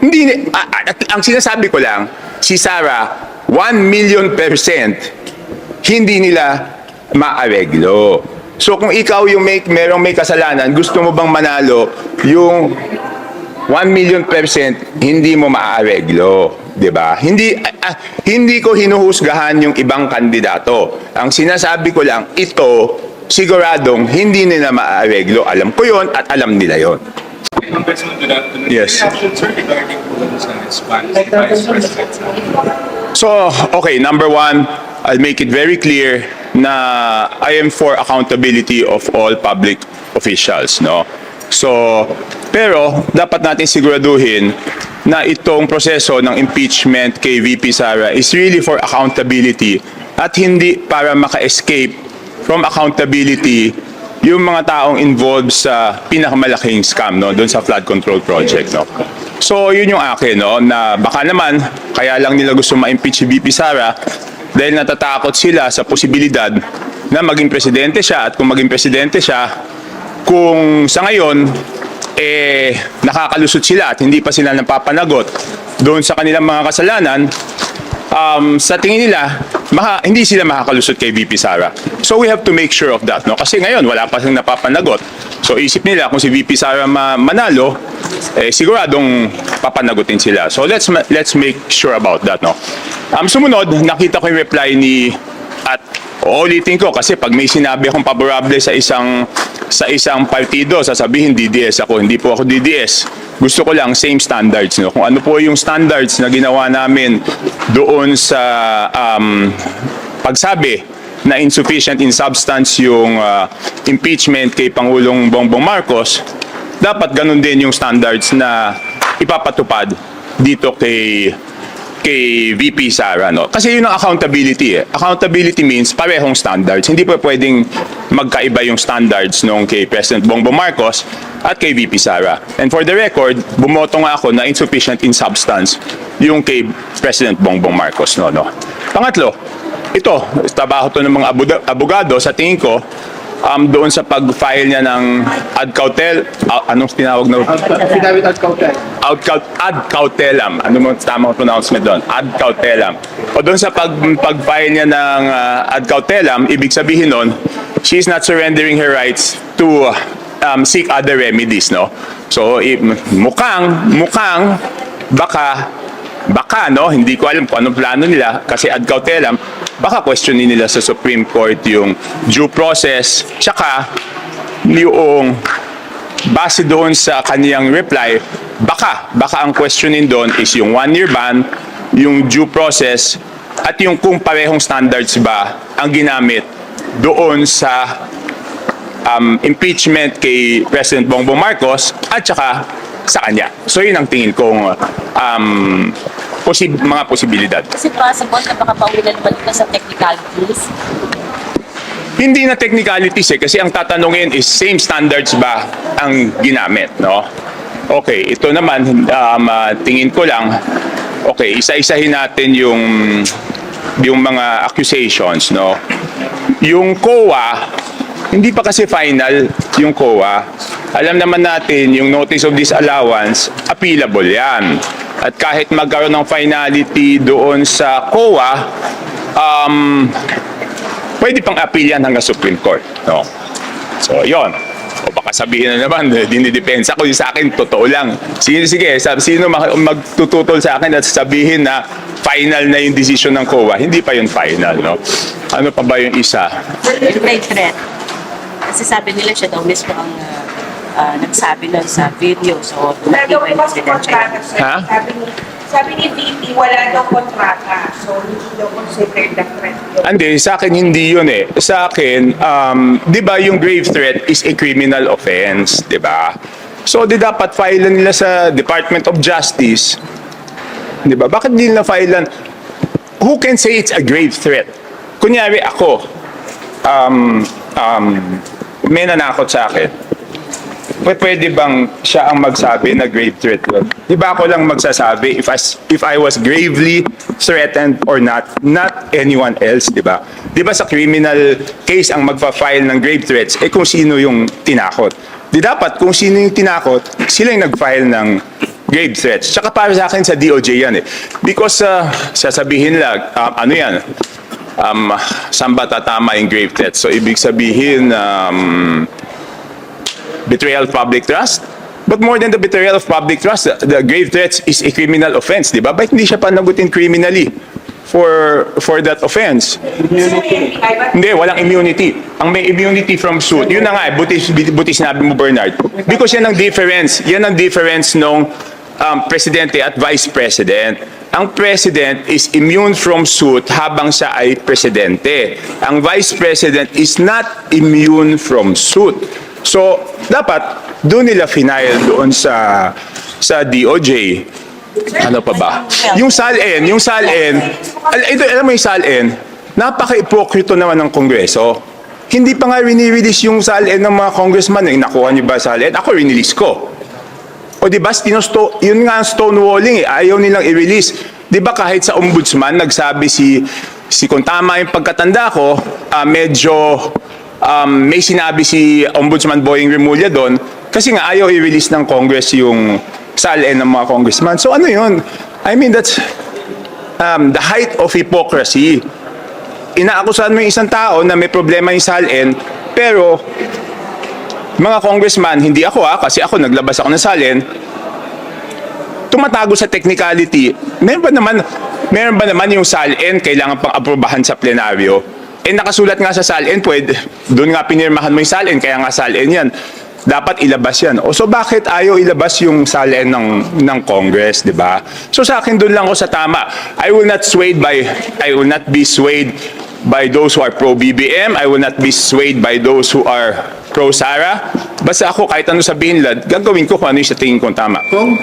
Hindi, ang sinasabi ko lang, si Sara, 1,000,000% hindi nila maareglo. So kung ikaw yung merong may kasalanan, gusto mo bang manalo yung 1,000,000% hindi mo maaareglo, 'di ba? Hindi ko hinuhusgahan yung ibang kandidato. Ang sinasabi ko lang, ito siguradong hindi nila maaareglo. Alam ko 'yon at alam nila 'yon. Yes. So, okay, number one, I'll make it very clear na I am for accountability of all public officials, no? So, pero dapat natin siguraduhin na itong proseso ng impeachment kay VP Sara is really for accountability at hindi para maka-escape from accountability yung mga taong involved sa pinakamalaking scam, no, doon sa flood control project, no. So, yun yung akin, no, na baka naman kaya lang nila gusto ma-impeach si VP Sara dahil natatakot sila sa posibilidad na maging presidente siya, at kung maging presidente siya, kung sa ngayon nakakalusot sila at hindi pa sila napapanagot doon sa kanilang mga kasalanan, sa tingin nila hindi sila makakalusot kay VP Sara. So we have to make sure of that, no? Kasi ngayon wala pa silang napapanagot. So isip nila kung si VP Sara manalo, siguradong papanagutin sila. So let's make sure about that, no? Sumunod, nakita ko yung reply ni, at ulitin ko kasi pag may sinabi akong favorable sa isang partido, sasabihin DDS ako. Hindi po ako DDS. Gusto ko lang same standards, no? Kung ano po yung standards na ginawa namin doon sa pagsabi na insufficient in substance yung impeachment kay Pangulong Bongbong Marcos, dapat ganun din yung standards na ipapatupad dito kay VP Sara, no? Kasi yun ang accountability, eh. Accountability means parehong standards. Hindi pa pwedeng magkaiba yung standards nung kay President Bongbong Marcos at kay VP Sara. And for the record, bumoto nga ako na insufficient in substance yung kay President Bongbong Marcos, no. Pangatlo, ito, trabaho to ng mga abogado, sa tingin ko, doon sa pag-file niya ng ad cautelam, anong tinawag na? Affidavit ad cautelam. Ad cautelam. Ano mo tamang pronouncement doon? Ad cautelam. O doon sa pag-file niya ng ad cautelam, ibig sabihin nun, she is not surrendering her rights to seek other remedies, no? So, mukhang, baka, no? Hindi ko alam kung anong plano nila kasi ad cautelam, baka questionin nila sa Supreme Court yung due process, tsaka yung base doon sa kaniyang reply, baka ang questionin doon is yung 1-year ban, yung due process, at yung kung parehong standards ba ang ginamit doon sa impeachment kay President Bongbong Marcos at saka sa kanya. So yun ang tingin kong mga posibilidad. Is it possible na baka pauwinan naman ito sa technicalities? Hindi na technicalities, kasi ang tatanungin is same standards ba ang ginamit, no? Okay, ito naman, tingin ko lang, okay, isa-isahin natin yung mga accusations, no? Yung COA, hindi pa kasi final yung COA. Alam naman natin yung notice of disallowance, appealable yan. At kahit magkaroon ng finality doon sa COA, pwede pang appeal yan hanggang Supreme Court, no? So, yon. O baka sabihin na naman, dinidepensa ko yung sa akin, totoo lang. Sige, sino magtututol sa akin at sabihin na final na yung decision ng COA? Hindi pa yun final, no? Ano pa ba yung isa? Yung great threat. Kasi sabi nila siya daw mismo ang nagsabi nun sa video. So, Wala daw kontrata, sir. Ha? Sabi ni VP, wala daw kontrata. So, hindi daw considered the threat yun. Hindi, sa akin hindi yun eh. Sa akin, di ba yung grave threat is a criminal offense, di ba? So, di dapat file nila sa Department of Justice. Di ba? Bakit di nila file? Who can say it's a grave threat? Kunyari ako, may nanakot sa akin. Pwede bang siya ang magsabi na grave threat yun? Di ba ako lang magsasabi if I was gravely threatened or not anyone else, di ba? Di ba sa criminal case ang magpa-file ng grave threats, kung sino yung tinakot. Di dapat kung sino yung tinakot, sila yung nag-file ng grave threats. Tsaka para sa akin sa DOJ yan eh. Because sasabihin lang, ano yan, saan ba tatama yung grave threats? So ibig sabihin, betrayal of public trust? But more than the betrayal of public trust, the grave threats is a criminal offense, di ba? Bakit hindi siya panagutin criminally for that offense? Hindi, walang immunity. Ang may immunity from suit, yun na nga, buti sinabi mo, Bernard. Because yan ang difference. Yan ang difference nung presidente at vice president. Ang president is immune from suit habang siya ay presidente. Ang vice president is not immune from suit. So, dapat doon nila final doon sa DOJ. Ano pa ba? Yung SALN, alam mo yung SALN, napaka-ipokrito naman ng Kongreso. Hindi pa nga rini-release yung SALN ng mga congressman. Nakuha niyo ba SALN? Ako rinelease ko. O di ba, yun nga ang stonewalling eh, ayaw nilang i-release. Di ba kahit sa ombudsman, nagsabi si kung tama yung pagkatanda ko, medyo may sinabi si Ombudsman Boying Remulla doon, kasi nga ayaw i-release ng Congress yung SALN ng mga congressman. So ano yun? I mean, that's the height of hypocrisy. Inaakusahan mo yung isang tao na may problema yung SALN, pero mga congressman, hindi ako kasi ako naglabas ako ng SALN, tumatago sa technicality. Meron ba naman yung SALN kailangan pang aprobahan sa plenaryo? Nakasulat nga sa SALN, doon nga pinirmahan mo yung SALN, kaya nga SALN yan. Dapat ilabas yan. So bakit ayaw ilabas yung SALN ng Congress, di ba? So sa akin doon lang ako sa tama. I will not be swayed by those who are pro-BBM. I will not be swayed by those who are pro-Sara. Basta ako, kahit ano sabihin nila, gagawin ko kung ano yung sa tingin kong tama.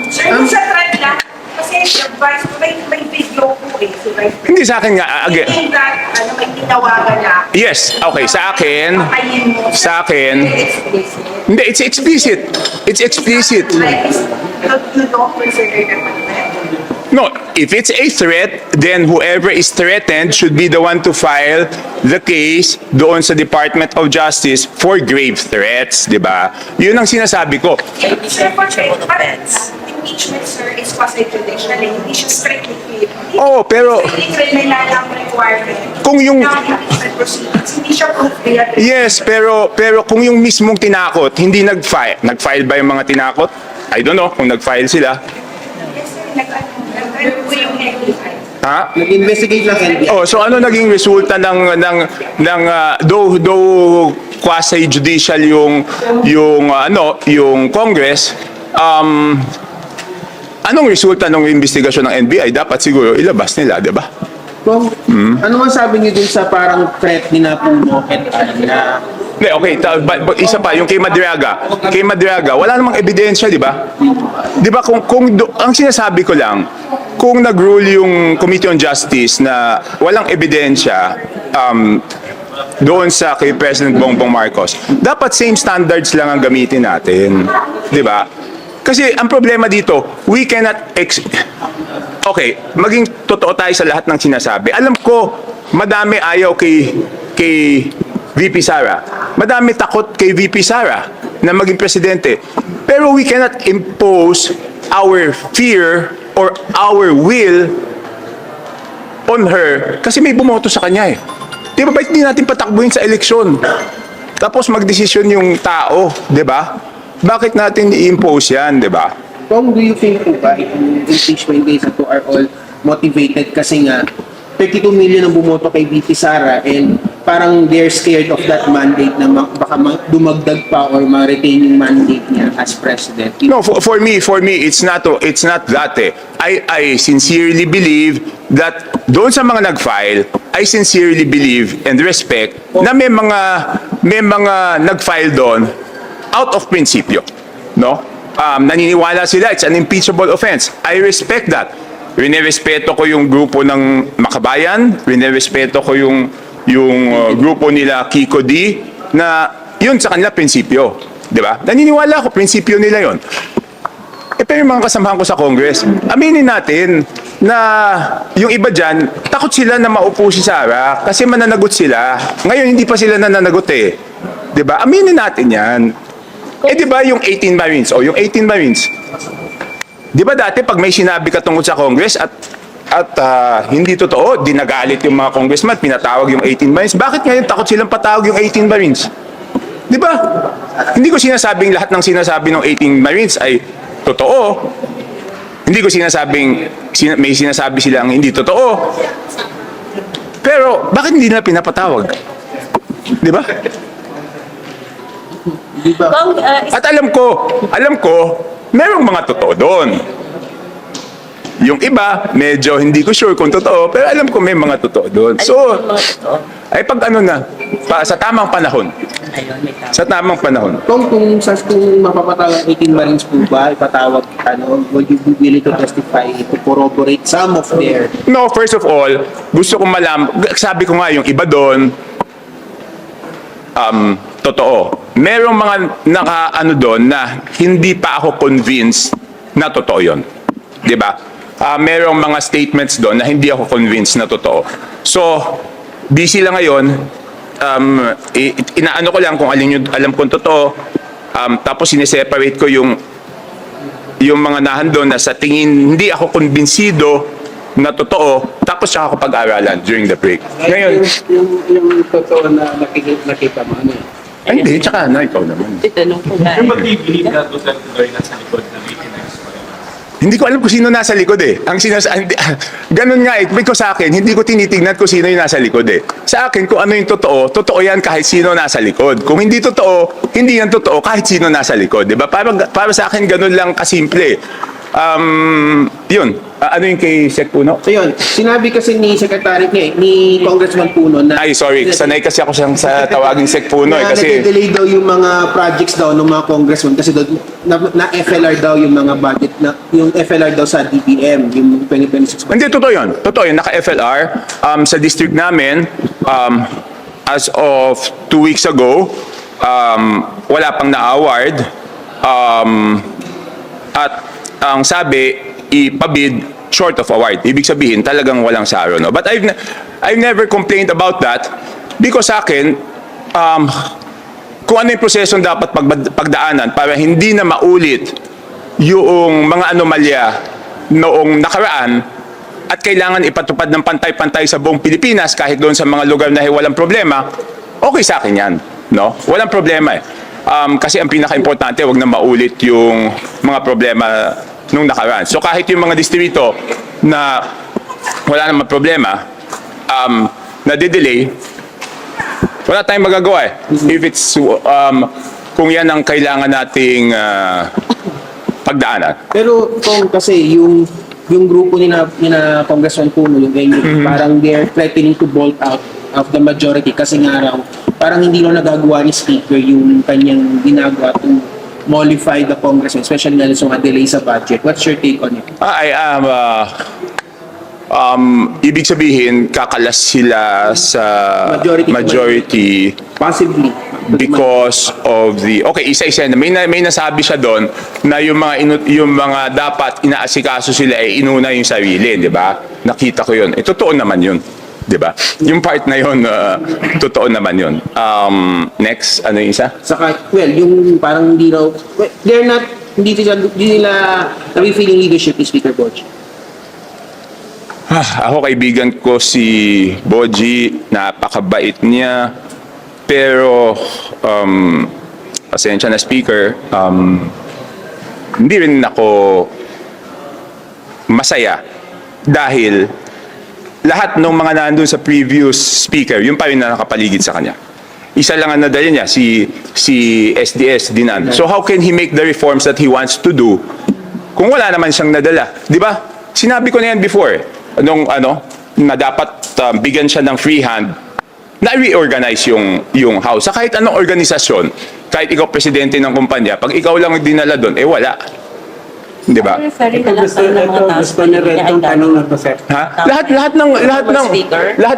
Sir, yung sa trend lang, kasi may video po eh, si Vice President. Hindi sa akin nga, again. Meaning that, may tinawagan na. Yes, okay, sa akin, hindi, it's explicit. It's explicit. You don't consider that a threat? No, if it's a threat, then whoever is threatened should be the one to file the case doon sa Department of Justice for grave threats, di ba? Yun ang sinasabi ko. Sir, for impeachment, sir, is quasi-judicial. Hindi siya strictly clear. Oo, pero Strictly criminal ang requirement. Kung yung- ng impeachment proceedings, hindi siya proof beyond. yes, pero kung yung mismong tinakot, hindi nag-file ba yung mga tinakot? I don't know kung nag-file sila. Yes, sir, nag-ano po yung NBI. Ha? Nag-investigate lang NBI. Oh, so ano naging resulta ng though quasi judicial yung Congress, anong resulta ng investigasyon ng NBI? Dapat siguro ilabas nila, 'di ba? Kung, ano man sabi niyo dun sa parang threat ni na Puno at na Hindi, okay, isa pa, yung kay Madriaga. Kay Madriaga, wala namang ebidensya, di ba? Di ba, ang sinasabi ko lang, kung nag-rule yung Committee on Justice na walang ebidensya doon sa kay President Bongbong Marcos, dapat same standards lang ang gamitin natin. Di ba? Kasi ang problema dito, we cannot okay, maging totoo tayo sa lahat ng sinasabi. Alam ko, madami ayaw kay VP Sara. Madami takot kay VP Sara na maging presidente. Pero we cannot impose our fear or our will on her kasi may bumoto sa kanya eh. Di ba, hindi natin patakbuhin sa eleksyon? Tapos magdesisyon yung tao, di ba? Bakit natin i-impose yan, di ba? kung do you think po ba itong impeachment case na to are all motivated kasi nga 32 million ang bumoto kay VP Sara and parang they're scared of that mandate na baka dumagdag pa or ma-retain yung mandate niya as president. No, for me, it's not that eh. I sincerely believe that doon sa mga nag-file, I sincerely believe and respect na may mga nag-file doon out of principio, no? Naniniwala sila it's an impeachable offense. I respect that. Rinerespeto ko yung grupo ng Makabayan, rinerespeto ko yung grupo nila Kiko D na yun sa kanila prinsipyo, di ba? Naniniwala ako prinsipyo nila yun. Pero yung mga kasamahan ko sa Congress, aminin natin na yung iba dyan, takot sila na maupo si Sara kasi mananagot sila. Ngayon hindi pa sila nananagot eh. Di ba? Aminin natin yan. Di ba yung 18 Marines? O yung 18 Marines, Di ba dati pag may sinabi ka tungkol sa Congress at hindi totoo, dinagalit yung mga congressman, pinatawag yung 18 Marines. Bakit ngayon takot silang patawag yung 18 Marines? Di ba? Hindi ko sinasabing lahat ng sinasabi ng 18 Marines ay totoo. Hindi ko sinasabing may sinasabi silang hindi totoo. Pero bakit hindi nila pinapatawag? Di ba? Di ba? Kung, At alam ko, merong mga totoo doon. Yung iba, medyo hindi ko sure kung totoo, pero alam ko may mga totoo doon. So, mga totoo. ay pag ano na, sa tamang panahon. Ayun, may tama. Sa tamang panahon. Kung mapapatawag 18 Marines po ba, ipatawag, would you be willing to testify to corroborate some of their... No, first of all, gusto kong sabi ko nga yung iba doon, totoo. Merong mga naka-ano doon na hindi pa ako convinced na totoo yun. Di ba? Merong mga statements doon na hindi ako convinced na totoo. So, busy lang ngayon. Inaano ko lang kung alin yung alam kong totoo. Tapos sineseparate ko yung mga nahandon na sa tingin hindi ako kumbinsido na totoo. Tapos saka ako pag-aralan during the break. Ngayon, yung totoo na nakita mo, ano yun? ay, hindi, tsaka na, ikaw naman. Titanong ko nga. Yung mag-i-believe na total tuloy nasa likod ng 89 pa rin. Hindi ko alam kung sino nasa likod eh. Ganun nga eh. Ko sa akin, hindi ko tinitignan kung sino yung nasa likod eh. Sa akin, kung ano yung totoo, totoo yan kahit sino nasa likod. Kung hindi totoo, hindi yan totoo kahit sino nasa likod. Diba? Para sa akin, ganun lang kasimple. Yun. Ano yung kay Sec Puno? So yun, sinabi kasi ni Congressman Puno na... Ay, sorry. Sanay kasi ako siyang sa tawaging Sec Puno eh. na Kasi nag-delay daw yung mga projects daw ng mga congressman kasi daw na FLR daw yung mga budget na yung FLR daw sa DBM yung 2026 budget. hindi, totoo yun. Totoo yun. Naka-FLR. Sa district namin, as of 2 weeks ago, wala pang na-award. At ang sabi, ipabid short of award. Ibig sabihin, talagang walang saro. No? But I've never complained about that because sa akin, kung ano yung prosesong dapat pagdaanan para hindi na maulit yung mga anomalya noong nakaraan at kailangan ipatupad ng pantay-pantay sa buong Pilipinas kahit doon sa mga lugar na walang problema, okay sa akin yan. No? Walang problema eh. Kasi ang pinaka-importante, wag na maulit yung mga problema nung nakaraan. So kahit yung mga distrito na wala namang problema, na-delay, wala tayong magagawa eh. If it's, kung yan ang kailangan nating pagdaanan. Pero kung kasi yung grupo ni na Congressman Puno, yung NUP, parang they're threatening to bolt out of the majority kasi nga raw, parang hindi raw nagagawa ni Speaker yung kanyang ginagawa to mollify the congressman, especially na sa mga delay sa budget. What's your take on it? I am, ibig sabihin, kakalas sila sa majority Possibly. because of the, okay, isa-isa na, may nasabi siya doon na yung mga dapat inaasikaso sila ay inuna yung sarili, di ba? Nakita ko yun. Totoo naman yun. Di ba? Yung part na yun, totoo naman yun. Next, ano yung isa? Saka, well, yung parang hindi raw, well, they're not, hindi nila feeling leadership ni Speaker Boji. Ako kaibigan ko si Boji, napakabait niya, pero pasensya na Speaker, hindi rin ako masaya dahil lahat ng mga nandun sa previous speaker, yung pa rin na nakapaligid sa kanya. Isa lang ang nadala niya, si SDS Dinan. So how can he make the reforms that he wants to do kung wala naman siyang nadala? Di ba? Sinabi ko na yan before, na dapat bigyan siya ng free hand na reorganize yung house. Sa kahit anong organisasyon, kahit ikaw presidente ng kumpanya, pag ikaw lang ang dinala doon, wala. Di ba? Referring na lang sa mga tao. Gusto ni Red tong tanong na to, sir. Ha? Lahat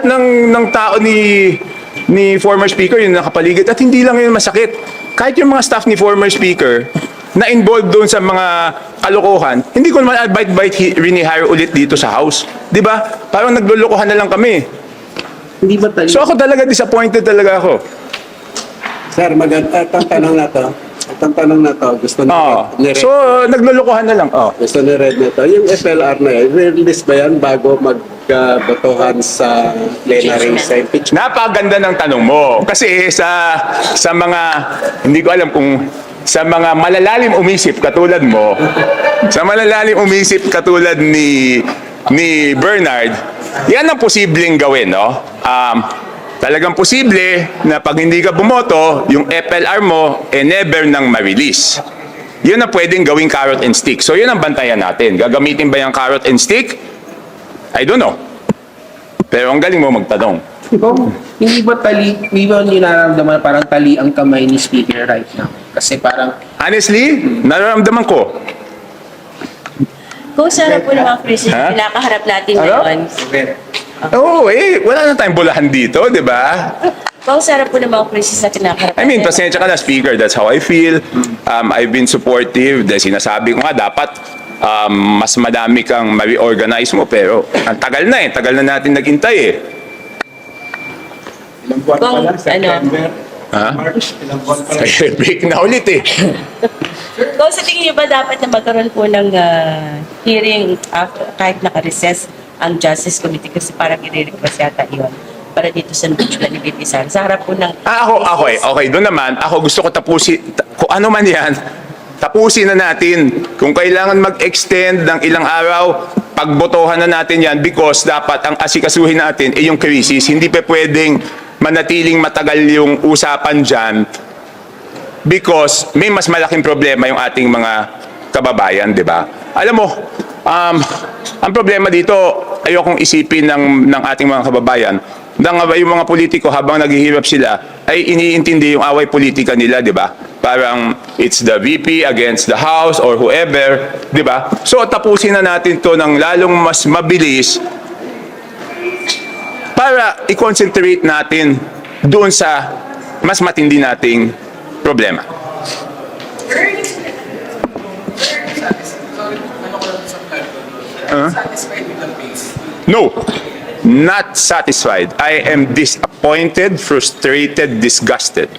ng tao ni former speaker yung nakapaligid at hindi lang yun masakit. Kahit yung mga staff ni former speaker na involved doon sa mga kalokohan, hindi ko naman bite rinihire ulit dito sa house. 'Di ba? Parang naglulukuhan na lang kami. Hindi ba tayo? So ako talaga disappointed talaga ako. Sir, maganda itong tanong na to. Ito Itong tanong na to, gusto ni Red. So, naglulukuhan na lang. Gusto ni Red na to. Yung FLR na yan, release ba yan bago magbotohan sa plenary sa impeachment? Napakaganda ng tanong mo. Kasi sa mga, hindi ko alam kung sa mga malalalim umisip katulad mo, sa malalalim umisip katulad ni Bernard, yan ang posibleng gawin, no? Talagang posible na pag hindi ka bumoto, yung FLR mo never nang ma-release. Yun ang pwedeng gawing carrot and stick. So yun ang bantayan natin. Gagamitin ba yung carrot and stick? I don't know. Pero ang galing mo magtanong. Hindi ba hindi nararamdaman parang tali ang kamay ni Speaker right now? Kasi parang, Honestly, nararamdaman ko. Kung sa harap po ng mga krisis, Ha? pinakaharap natin Ano? ngayon, Oo, wala na tayong bulahan dito, di ba? kung sa harap po ng mga krisis na kinakaharap I mean, natin, pasensya ka na, Speaker. That's how I feel. I've been supportive. Dahil sinasabi ko nga, dapat mas madami kang ma-reorganize mo. Pero ang tagal na tagal na natin naghintay Ilang buwan pa Kung, lang, September, Ha? March, ilang buwan pa lang. Break na ulit kung sa tingin niyo ba dapat na magkaroon po ng hearing after, kahit naka-recess ang Justice Committee kasi parang i-request yata yun para dito sa impeachment ni VP Sara. Sa harap po ng... Okay. Doon naman, ako gusto ko tapusin, kung ano man yan, tapusin na natin. Kung kailangan mag-extend ng ilang araw, pagbotohan na natin yan because dapat ang asikasuhin natin yung crisis. Hindi pa pwedeng manatiling matagal yung usapan dyan because may mas malaking problema yung ating mga kababayan, di ba? Alam mo, ang problema dito, ayokong isipin ng ating mga kababayan, yung mga politiko habang naghihirap sila, ay iniintindi yung away politika nila, di ba? Parang it's the VP against the House or whoever, di ba? So tapusin na natin to ng lalong mas mabilis para i-concentrate natin doon sa mas matindi nating problema. No, not satisfied. I am disappointed, frustrated, disgusted.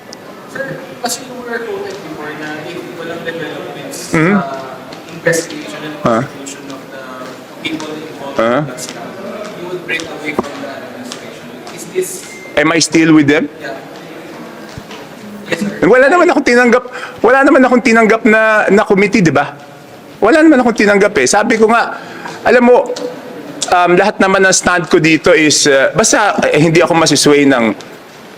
Sir, kasi you were quoted before na if walang developments sa investigation and prosecution of the people involved in that scam, you would break away from the administration. Is this... Am I still with them? Yeah. Yes, sir. Wala naman akong tinanggap na committee, di ba? Wala naman akong tinanggap Sabi ko nga, alam mo, lahat naman ng stand ko dito is, basta hindi ako masisway ng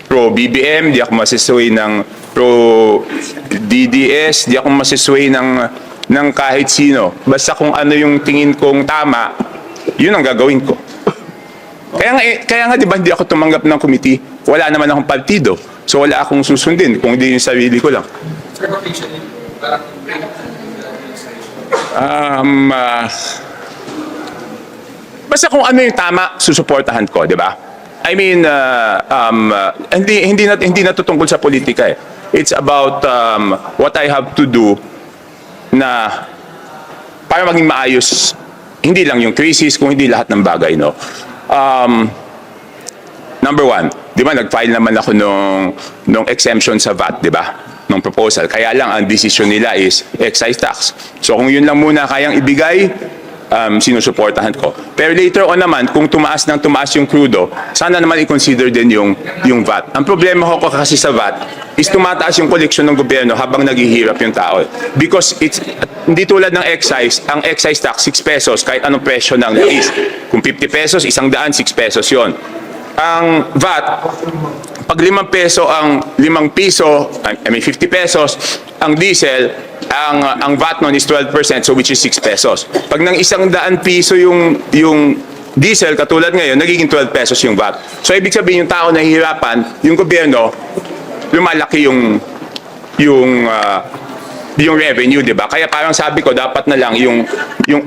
pro BBM, hindi ako masisway ng pro DDS, hindi ako masisway ng kahit sino. Basta kung ano yung tingin kong tama, yun ang gagawin ko. Kaya nga di ba hindi ako tumanggap ng committee? Wala naman akong partido. So wala akong susundin kung hindi yung sarili ko lang. Sir, officially, parang break up the administration. Basta kung ano yung tama, susuportahan ko, di ba? I mean, hindi natutungkol sa politika It's about what I have to do na para maging maayos, hindi lang yung crisis, kung hindi lahat ng bagay, no? Number one, di ba, nag-file naman ako nung exemption sa VAT, di ba? Nung proposal. Kaya lang, ang decision nila is excise tax. So kung yun lang muna kayang ibigay, sinusuportahan ko. Pero later on naman, kung tumaas yung crudo, sana naman i-consider din yung VAT. Ang problema ko kasi sa VAT is tumataas yung koleksyon ng gobyerno habang naghihirap yung tao. Because hindi tulad ng excise, ang excise tax 6 pesos kahit anong presyo ng lais. Kung 50 pesos, 100, 6 pesos yon. Ang VAT, pag 5 peso ang 5 piso, I mean 50 pesos, ang diesel, ang VAT nun is 12%, so which is 6 pesos. Pag nang 100 piso yung diesel, katulad ngayon, nagiging 12 pesos yung VAT. So ibig sabihin yung tao nahihirapan, yung gobyerno, lumalaki yung revenue, di ba? Kaya parang sabi ko, dapat na lang yung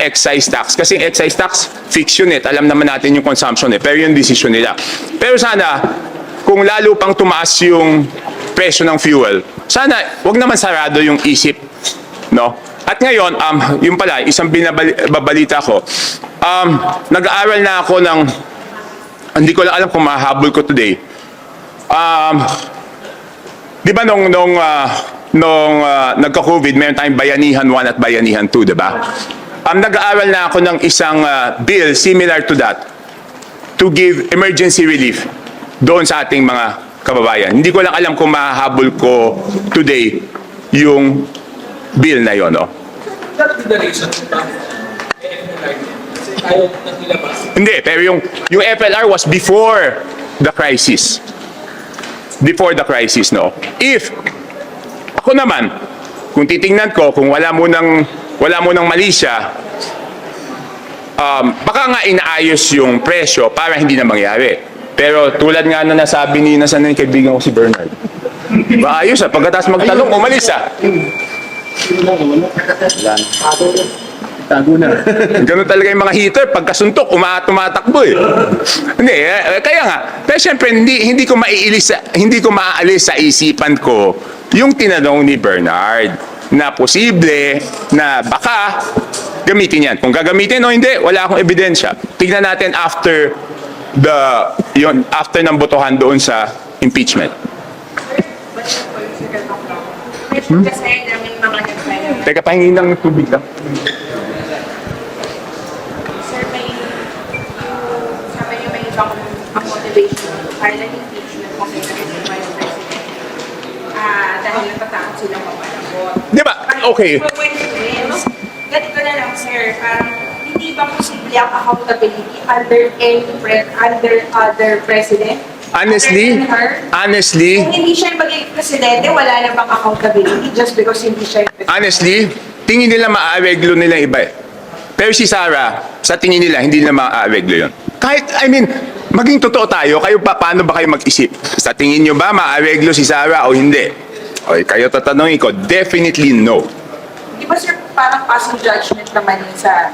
excise tax. Kasi excise tax, fix yun Alam naman natin yung consumption pero yung decision nila. Pero sana, kung lalo pang tumaas yung presyo ng fuel, sana, wag naman sarado yung isip, no? At ngayon, yung pala, isang babalita ko, nag-aaral na ako hindi ko lang alam kung mahabol ko today. Di ba nung nagka-COVID, meron tayong Bayanihan 1 at Bayanihan 2, di ba? Nag-aaral na ako ng isang bill similar to that to give emergency relief doon sa ating mga kababayan. Hindi ko lang alam kung mahahabol ko today yung bill na yon, no? That be the reason bakit kasi ayaw nang ilabas. Hindi, pero yung FLR was before the crisis. Before the crisis, no? If, ako naman, kung titingnan ko, kung wala mo ng mali siya, baka nga inaayos yung presyo para hindi na mangyari. Pero tulad nga na nasabi ni nasan na yung kaibigan ko si Bernard. Maayos pagkatapos magtanong, umalis Tago na. Ganun talaga yung mga heater, pagkasuntok, tumatakbo eh. Hindi, kaya nga. Pero syempre, hindi ko maaalis sa isipan ko yung tinanong ni Bernard na posible na baka gamitin yan. Kung gagamitin o hindi, wala akong ebidensya. Tignan natin after ng botohan doon sa impeachment. Kasi namin mga nagsayo. Teka, pahingin ng tubig lang. Sir, sabi niyo may ibang motivation to file an impeachment kung may naging Vice President. Dahil natatakot silang mapalabot. Di ba? Okay. Ganito na lang, sir. Hindi ba posible ang accountability under other president? Honestly, Kung hindi siya yung magiging presidente, wala na bang accountability just because hindi siya yung presidente? honestly, tingin nila maaareglo nila iba eh. Pero si Sarah, sa tingin nila, hindi nila maaareglo yun. Kahit, maging totoo tayo, paano ba kayo mag-isip? Sa tingin nyo ba maaareglo si Sarah o hindi? Okay, kayo tatanungin ko, definitely no. Di ba, sir, parang passing judgment naman yun sa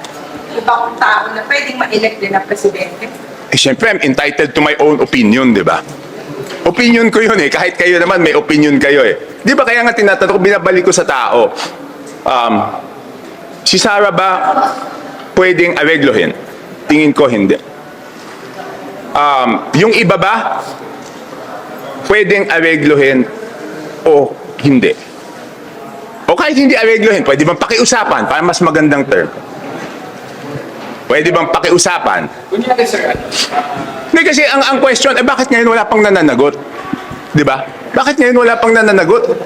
ibang tao na pwedeng ma-elect din na presidente? Eh, syempre, I'm entitled to my own opinion, di ba? Opinion ko yun eh. Kahit kayo naman, may opinion kayo eh. Di ba kaya nga tinatanong ko, binabalik ko sa tao, si Sarah ba pwedeng areglohin? Tingin ko hindi. Yung iba ba pwedeng areglohin o hindi? O kahit hindi areglohin, pwede bang pakiusapan para mas magandang term? Pwede bang pakiusapan? Kunyari, sir, Hindi kasi ang question, bakit ngayon wala pang nananagot? Di ba? Bakit ngayon wala pang nananagot?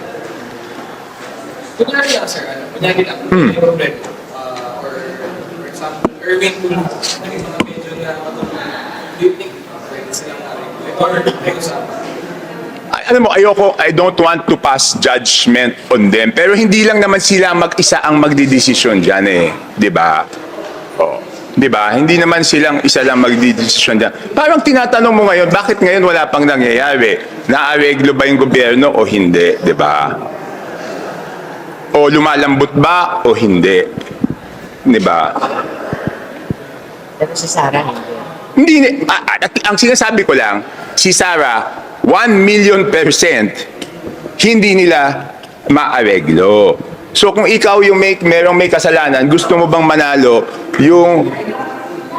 kunyari lang, sir, kunyari lang, may problem. Or, for example, Erwin Tulfo, naging mga medyo na matulungan. Do you think pwede silang na-regulate? Or may usapan? Alam mo, I don't want to pass judgment on them, pero hindi lang naman sila mag-isa ang magdidesisyon dyan eh. Di ba? Oh. Di ba? Hindi naman silang isa lang magdidesisyon dyan. Parang tinatanong mo ngayon, bakit ngayon wala pang nangyayari? Naareglo ba yung gobyerno o hindi? Di ba? O lumalambot ba o hindi? Di ba? Pero si Sarah, hindi. Hindi, ang sinasabi ko lang, si Sarah, 1,000,000% hindi nila maareglo. So kung ikaw yung merong may kasalanan, gusto mo bang manalo, yung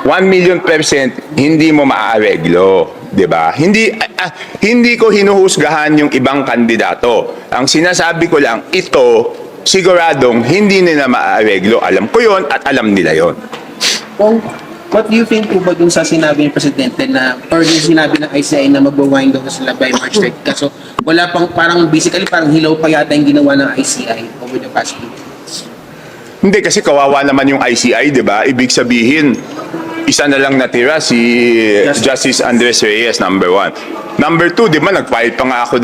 1,000,000% hindi mo maareglo, 'di ba? Hindi ko hinuhusgahan yung ibang kandidato. Ang sinasabi ko lang, ito siguradong hindi nila maareglo. Alam ko 'yon at alam nila 'yon. Kung, what do you think po ba dun sa sinabi ng Presidente na, or yung sinabi ng ICI na magbawind daw sila by March 30? Kaso wala pang, basically parang hilaw pa yata yung ginawa ng ICI over the past 2 years. Hindi kasi kawawa naman yung ICI, 'di ba? Ibig sabihin, isa na lang natira si Justice Andres Reyes, number 1. Number 2, 'di ba, nag-file pa nga ako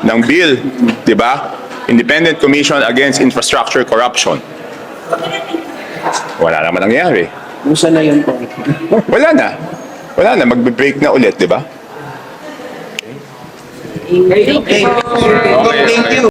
ng bill, 'di ba? Independent Commission Against Infrastructure Corruption. Wala naman nangyari. Usa na yun po. Wala na. Wala na, magbe-break na ulit, 'di ba? Okay. Thank you.